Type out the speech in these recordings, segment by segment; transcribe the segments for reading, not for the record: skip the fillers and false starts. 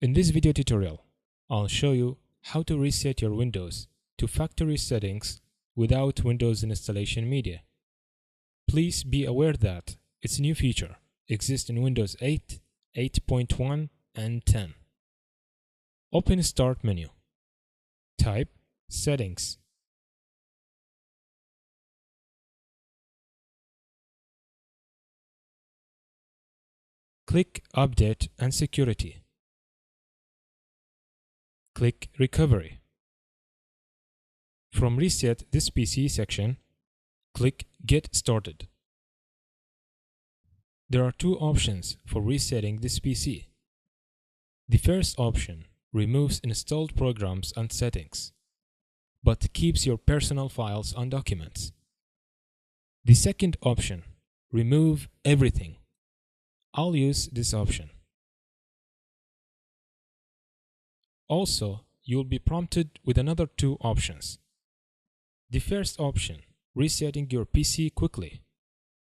In this video tutorial, I'll show you how to reset your Windows to factory settings without Windows installation media. Please be aware that its new feature exists in Windows 8, 8.1 and 10. Open Start menu. Type Settings. Click Update and Security. Click Recovery. From Reset this PC section, click Get Started. There are two options for resetting this PC. The first option removes installed programs and settings, but keeps your personal files and documents. The second option, remove everything. I'll use this option. Also, you'll be prompted with another two options. The first option, resetting your PC quickly.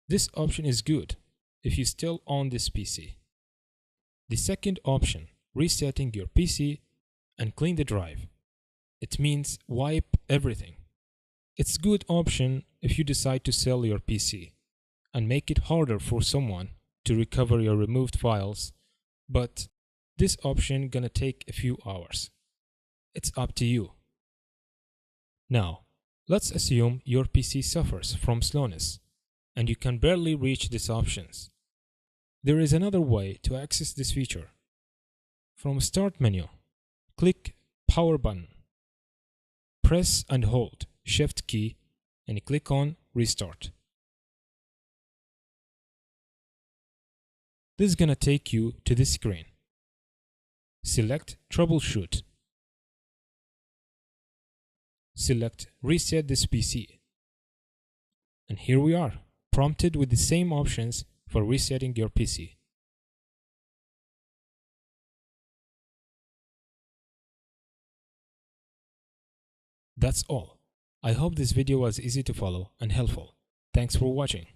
This option is good if you still own this PC. The second option, resetting your PC and clean the drive. It means wipe everything. It's a good option if you decide to sell your PC and make it harder for someone to recover your removed files, but this option gonna take a few hours. It's up to you. Now, let's assume your PC suffers from slowness and you can barely reach these options. There is another way to access this feature. From Start menu, click Power button. Press and hold Shift key and click on Restart. This is gonna take you to this screen. Select Troubleshoot. Select Reset this PC. And here we are, prompted with the same options for resetting your PC. That's all. I hope this video was easy to follow and helpful. Thanks for watching.